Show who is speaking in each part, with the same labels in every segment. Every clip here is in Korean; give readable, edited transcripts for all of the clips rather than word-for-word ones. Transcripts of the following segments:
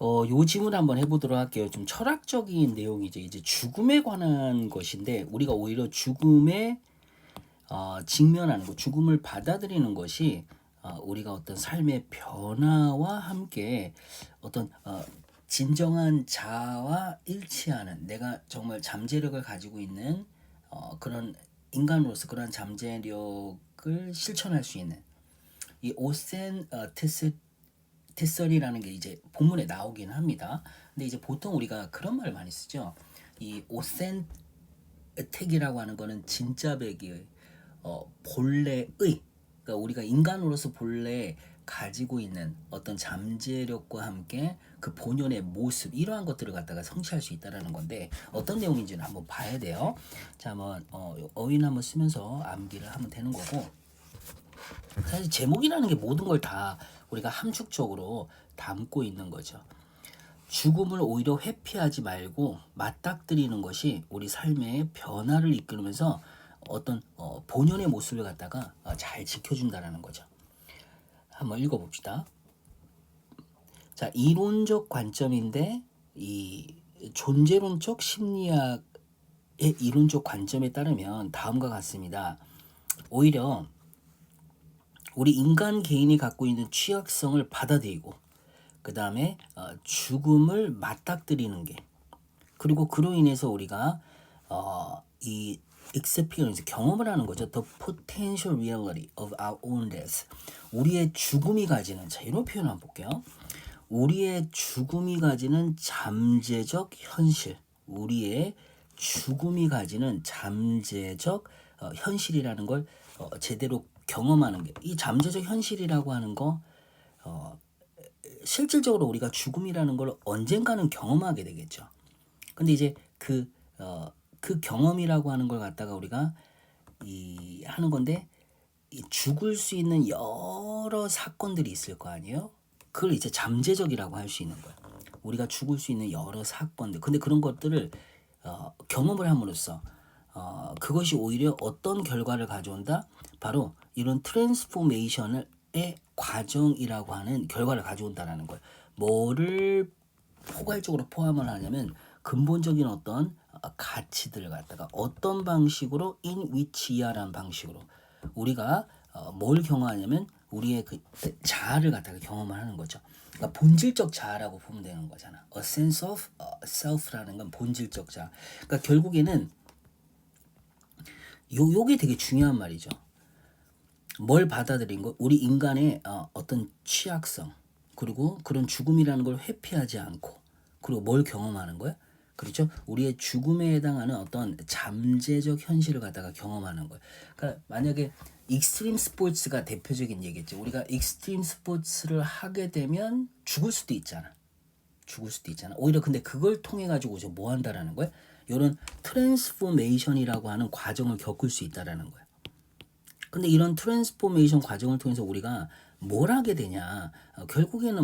Speaker 1: 요 질문 한번 해보도록 할게요. 좀 철학적인 내용이죠. 이제 죽음에 관한 것인데 우리가 오히려 죽음에 직면하는 것, 죽음을 받아들이는 것이 우리가 어떤 삶의 변화와 함께 어떤 진정한 자아와 일치하는 내가 정말 잠재력을 가지고 있는 그런 인간으로서 그런 잠재력을 실천할 수 있는 이 오센티설이라는 게 이제 본문에 나오긴 합니다. 근데 이제 보통 우리가 그런 말을 많이 쓰죠. 이 오센틱이라고 하는 거는 진짜 백의 본래의, 그러니까 우리가 인간으로서 본래 가지고 있는 어떤 잠재력과 함께 그 본연의 모습 이러한 것들을 갖다가 성취할 수 있다라는 건데 어떤 내용인지는 한번 봐야 돼요. 자, 한번 어휘를 한번 쓰면서 암기를 하면 되는 거고, 사실 제목이라는 게 모든 걸 다 우리가 함축적으로 담고 있는 거죠. 죽음을 오히려 회피하지 말고 맞닥뜨리는 것이 우리 삶의 변화를 이끌면서 어떤 본연의 모습을 갖다가 잘 지켜준다라는 거죠. 한번 읽어봅시다. 자, 이론적 관점인데 이 존재론적 심리학의 이론적 관점에 따르면 다음과 같습니다. 오히려 우리 인간 개인이 갖고 있는 취약성을 받아들이고 그 다음에 죽음을 맞닥뜨리는 게, 그리고 그로 인해서 우리가 이 experience 경험을 하는 거죠. The potential reality of our own death. 우리의 죽음이 가지는, 자 이런 표현 한번 볼게요. 우리의 죽음이 가지는 잠재적 현실, 우리의 죽음이 가지는 잠재적 현실이라는 걸 제대로 경험하는 게, 이 잠재적 현실이라고 하는 거 실질적으로 우리가 죽음이라는 걸 언젠가는 경험하게 되겠죠. 근데 이제 그 경험이라고 하는 걸 갖다가 우리가 하는 건데, 죽을 수 있는 여러 사건들이 있을 거 아니에요? 그걸 이제 잠재적이라고 할 수 있는 거예요. 우리가 죽을 수 있는 여러 사건들. 근데 그런 것들을 경험을 함으로써 그것이 오히려 어떤 결과를 가져온다? 바로 이런 트랜스포메이션의 과정이라고 하는 결과를 가져온다라는 거예요. 뭐를 포괄적으로 포함을 하냐면 근본적인 어떤 가치들을 갖다가 어떤 방식으로 in which이야라는 방식으로 우리가 뭘 경험하냐면 우리의 그 자아를 갖다가 경험을 하는 거죠. 그러니까 본질적 자아라고 보면 되는 거잖아. A sense of self라는 건 본질적 자아. 그러니까 결국에는 요게 되게 중요한 말이죠. 뭘 받아들인 거? 우리 인간의 어떤 취약성, 그리고 그런 죽음이라는 걸 회피하지 않고, 그리고 뭘 경험하는 거야? 그렇죠? 우리의 죽음에 해당하는 어떤 잠재적 현실을 갖다가 경험하는 거예요. 그러니까 만약에 익스트림 스포츠가 대표적인 얘기겠죠. 우리가 익스트림 스포츠를 하게 되면 죽을 수도 있잖아. 죽을 수도 있잖아. 오히려 근데 그걸 통해 가지고 뭐 한다라는 거야? 이런 트랜스포메이션이라고 하는 과정을 겪을 수 있다라는 거야. 근데 이런 트랜스포메이션 과정을 통해서 우리가 뭘 하게 되냐? 결국에는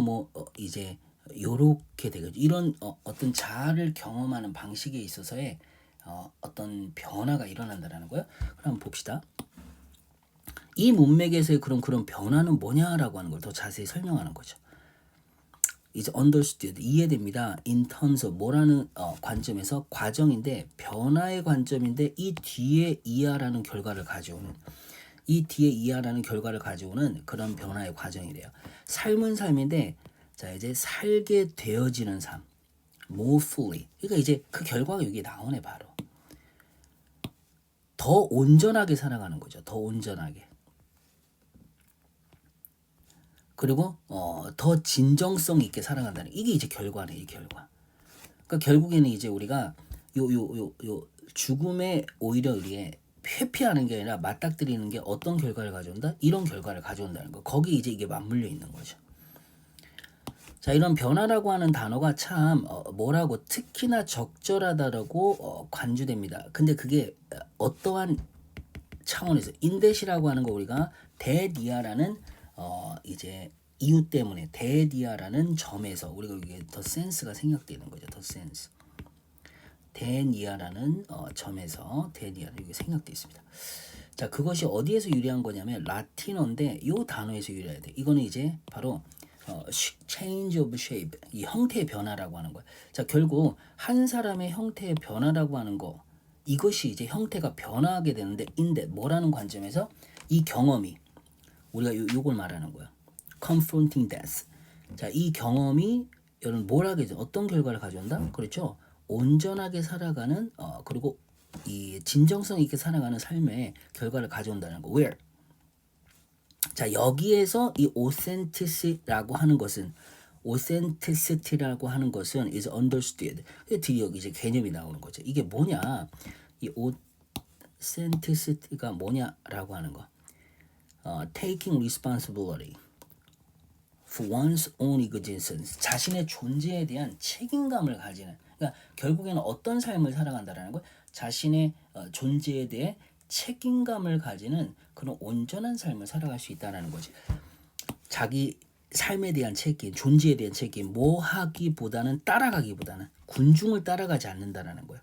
Speaker 1: 이제 요렇게 되겠죠. 이런 어떤 자아를 경험하는 방식에 있어서의 어떤 변화가 일어난다라는 거예요. 그럼 봅시다. 이 문맥에서의 그런 변화는 뭐냐라고 하는 걸 더 자세히 설명하는 거죠. 이제 understood 이해됩니다. in terms of 뭐라는 관점에서 과정인데, 변화의 관점인데 이 뒤에 이하라는 결과를 가져오는, 이 뒤에 이하라는 결과를 가져오는 그런 변화의 과정이래요. 삶은 삶인데, 자 이제 살게 되어지는 삶, more fully. 그러니까 이제 그 결과가 여기 나오네. 바로 더 온전하게 살아가는 거죠. 더 온전하게. 그리고 더 진정성 있게 살아간다는, 이게 이제 결과네. 이 결과. 그러니까 결국에는 이제 우리가 요 죽음에 오히려 우리의 회피하는 게 아니라 맞닥뜨리는 게 어떤 결과를 가져온다? 이런 결과를 가져온다는 거. 거기 이제 이게 맞물려 있는 거죠. 자, 이런 변화라고 하는 단어가 참 뭐라고 특히나 적절하다라고 간주됩니다. 근데 그게 어떠한 차원에서 인댓이라고 하는 거, 우리가 대디아라는 이제 이유 때문에 대디아라는 점에서 우리가 이게 더 센스가 생략되는 거죠. 더 센스. 데니아라는 점에서 데니아는 이게 생략되어 있습니다. 자, 그것이 어디에서 유래한 거냐면 라틴어인데 이 단어에서 유래해야 돼. 이거는 이제 바로 change of shape, 이 형태의 변화라고 하는 거야. 자, 결국 한 사람의 형태의 변화라고 하는 거, 이것이 이제 형태가 변화하게 되는데 인데 뭐라는 관점에서 이 경험이 우리가 요걸 말하는 거야. confronting death. 자, 이 경험이 여러분 뭘 하게 돼? 어떤 결과를 가져온다? 그렇죠? 온전하게 살아가는 그리고 이 진정성 있게 살아가는 삶의 결과를 가져온다는 거. Where? 자, 여기에서 이 authentic이라고 하는 것은 authentic이라고 하는 것은 is understood. 드디어 이제 개념이 나오는 거죠. 이게 뭐냐? 이 authentic이가 뭐냐라고 하는 거. taking responsibility for one's own existence. 자신의 존재에 대한 책임감을 가지는. 그러니까 결국에는 어떤 삶을 살아간다라는 거. 자신의 존재에 대해 책임감을 가지는 그런 온전한 삶을 살아갈 수 있다는 거지. 자기 삶에 대한 책임, 존재에 대한 책임, 뭐 하기보다는 따라가기보다는 군중을 따라가지 않는다라는 거예요.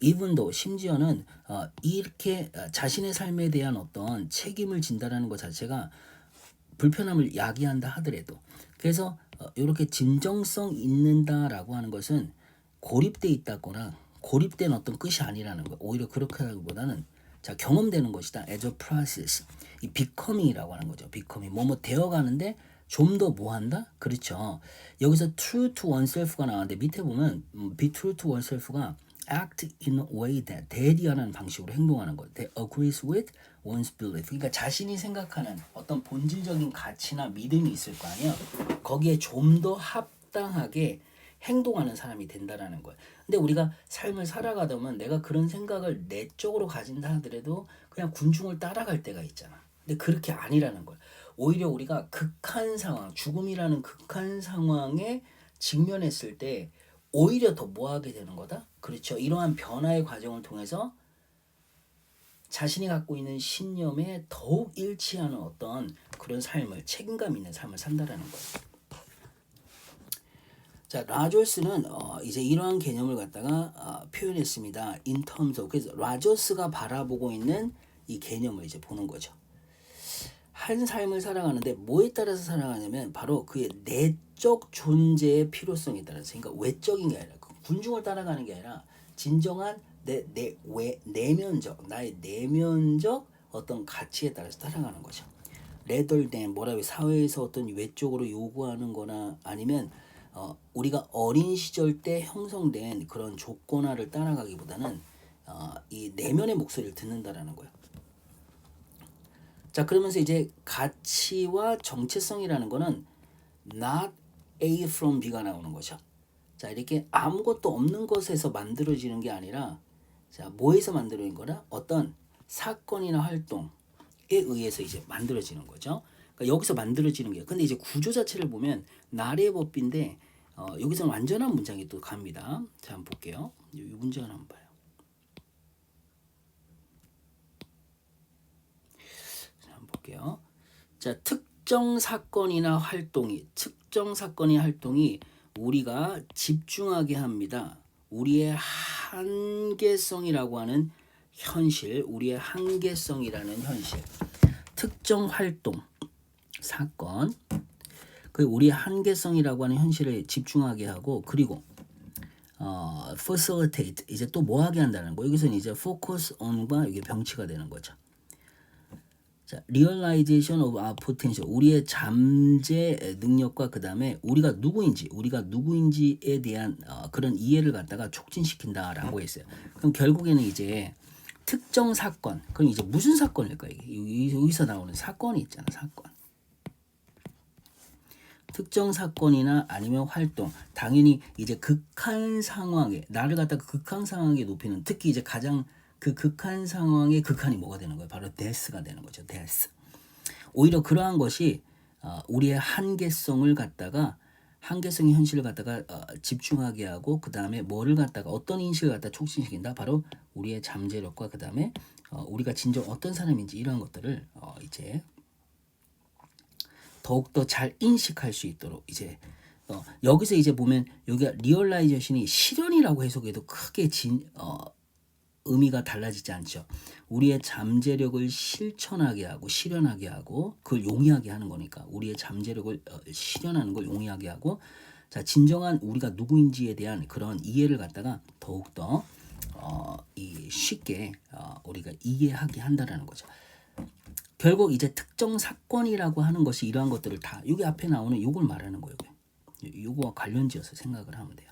Speaker 1: even though 심지어는 이렇게 자신의 삶에 대한 어떤 책임을 진다라는 것 자체가 불편함을 야기한다 하더라도 그래서 이렇게 진정성 있는다라고 하는 것은 고립돼 있다거나 고립된 어떤 끝이 아니라는 거예요. 오히려 그렇게 하기보다는 자 경험되는 것이다. as a process. 이 becoming이라고 하는 거죠. becoming 뭐뭐 되어가는데 좀 더 뭐 한다? 그렇죠. 여기서 true to oneself가 나왔는데 밑에 보면 be true to oneself가 act in a way that이라는 방식으로 행동하는 거. that agrees with one's belief. 그러니까 자신이 생각하는 어떤 본질적인 가치나 믿음이 있을 거 아니에요. 거기에 좀 더 합당하게 행동하는 사람이 된다라는 거예요. 근데 우리가 삶을 살아가다 보면 내가 그런 생각을 내적으로 가진다 하더라도 그냥 군중을 따라갈 때가 있잖아. 근데 그렇게 아니라는 거예요. 오히려 우리가 극한 상황, 죽음이라는 극한 상황에 직면했을 때 오히려 더 뭐하게 되는 거다? 그렇죠. 이러한 변화의 과정을 통해서 자신이 갖고 있는 신념에 더욱 일치하는 어떤 그런 삶을 책임감 있는 삶을 산다라는 거예요. 자, 라조스는 이제 이러한 개념을 갖다가 표현했습니다. in terms of. 그래서 라조스가 바라보고 있는 이 개념을 이제 보는 거죠. 한 삶을 살아가는데 뭐에 따라서 살아가냐면 바로 그의 내적 존재의 필요성에 따라서. 그러니까 외적인 게 아니라 군중을 따라가는 게 아니라 진정한 내면적 나의 내면적 어떤 가치에 따라서 따라가는 거죠. rather than 뭐라고 사회에서 어떤 외적으로 요구하는 거나 아니면 우리가 어린 시절 때 형성된 그런 조건화를 따라가기보다는 이 내면의 목소리를 듣는다라는 거예요. 자, 그러면서 이제 가치와 정체성이라는 거는 not A from B가 나오는 거죠. 자, 이렇게 아무것도 없는 것에서 만들어지는 게 아니라 자, 뭐에서 만들어진 거나 어떤 사건이나 활동에 의해서 이제 만들어지는 거죠. 그러니까 여기서 만들어지는 게. 근데 이제 구조 자체를 보면 나의 법인데 여기서는 완전한 문장이 또 갑니다. 자, 한번 볼게요. 이 문장을 한번 봐요. 자, 한번 볼게요. 자, 특정 사건이나 활동이 우리가 집중하게 합니다. 우리의 한계성이라고 하는 현실, 우리의 한계성이라는 현실, 특정 활동, 사건, 그 우리의 한계성이라고 하는 현실을 집중하게 하고 그리고 facilitate 이제 또 뭐하게 한다는 거. 여기서는 이제 focus on과 이게 병치가 되는 거죠. 자, realization of our potential 우리의 잠재 능력과 그 다음에 우리가 누구인지에 대한 그런 이해를 갖다가 촉진시킨다라고 했어요. 그럼 결국에는 이제 특정 사건, 그럼 이제 무슨 사건일까 이게 여기서 나오는 사건이 있잖아, 사건. 특정 사건이나 아니면 활동, 당연히 이제 극한 상황에 나를 갖다가 극한 상황에 높이는 특히 이제 가장 그 극한 상황의 극한이 뭐가 되는 거예요? 바로 데스가 되는 거죠. 데스. 오히려 그러한 것이 우리의 한계성을 갖다가 한계성의 현실을 갖다가 집중하게 하고 그 다음에 뭐를 갖다가 어떤 인식을 갖다 촉진시킨다. 바로 우리의 잠재력과 그 다음에 우리가 진정 어떤 사람인지 이런 것들을 이제 더욱더 잘 인식할 수 있도록 이제 여기서 이제 보면 여기가 리얼라이제이션이 실현이라고 해석해도 크게 의미가 달라지지 않죠. 우리의 잠재력을 실천하게 하고 실현하게 하고 그걸 용이하게 하는 거니까 우리의 잠재력을 실현하는 걸 용이하게 하고 자 진정한 우리가 누구인지에 대한 그런 이해를 갖다가 더욱더 쉽게 우리가 이해하게 한다라는 거죠. 결국 이제 특정 사건이라고 하는 것이 이러한 것들을 다 여기 앞에 나오는 요걸 말하는 거예요. 요거와 관련지어서 생각을 하면 돼요.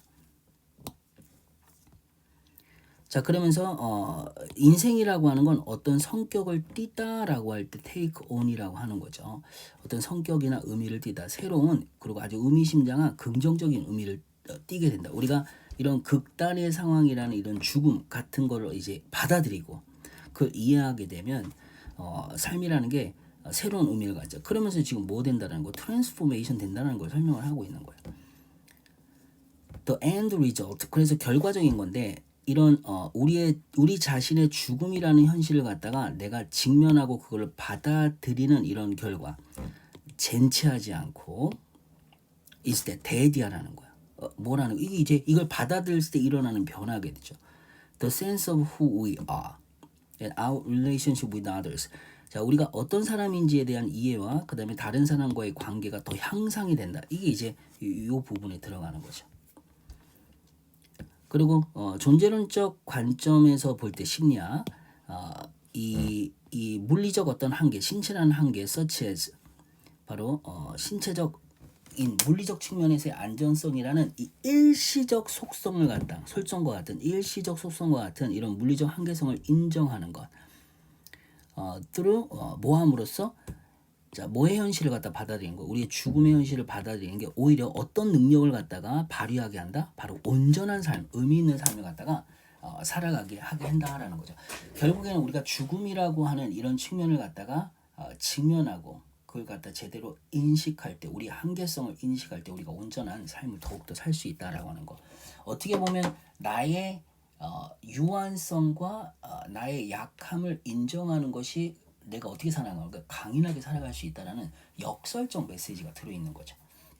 Speaker 1: 자 그러면서 인생이라고 하는 건 어떤 성격을 띠다라고 할 때 take on이라고 하는 거죠. 어떤 성격이나 의미를 띠다 새로운 그리고 아주 의미심장한 긍정적인 의미를 띠게 된다. 우리가 이런 극단의 상황이라는 이런 죽음 같은 거를 이제 받아들이고 그걸 이해하게 되면 삶이라는 게 새로운 의미를 가져. 그러면서 지금 뭐 된다는 거, 트랜스포메이션 된다는 걸 설명을 하고 있는 거예요. The end result. 그래서 결과적인 건데 이런 우리 자신의 죽음이라는 현실을 갖다가 내가 직면하고 그걸 받아들이는 이런 결과, 젠체하지 않고 is that dead이라는 거야. 뭐라는 이게 이제 이걸 받아들일 때 일어나는 변화게 되죠. The sense of who we are and our relationship with others. 자, 우리가 어떤 사람인지에 대한 이해와 그다음에 다른 사람과의 관계가 더 향상이 된다. 이게 이제 이 부분에 들어가는 거죠. 그리고 존재론적 관점에서 볼 때 심리학 이 물리적 어떤 한계, 신체라는 한계, such as 바로 신체적인 물리적 측면에서의 안전성이라는 이 일시적 속성을 갖다 설정과 같은 일시적 속성과 같은 이런 물리적 한계성을 인정하는 것. through 모함으로써 자, 뭐의 현실을 갖다 받아들이는 거, 우리의 죽음의 현실을 받아들이는 게 오히려 어떤 능력을 갖다가 발휘하게 한다? 바로 온전한 삶, 의미 있는 삶을 갖다가 살아가게 하게 한다라는 거죠. 결국에는 우리가 죽음이라고 하는 이런 측면을 갖다가 직면하고 그걸 갖다 제대로 인식할 때, 우리 한계성을 인식할 때 우리가 온전한 삶을 더욱더 살 수 있다라고 하는 거. 어떻게 보면 나의 유한성과 나의 약함을 인정하는 것이 내가 어떻게 살아가는 거, 강인하게 살아갈 수 있다라는 역설적 메시지가 들어있는 거죠.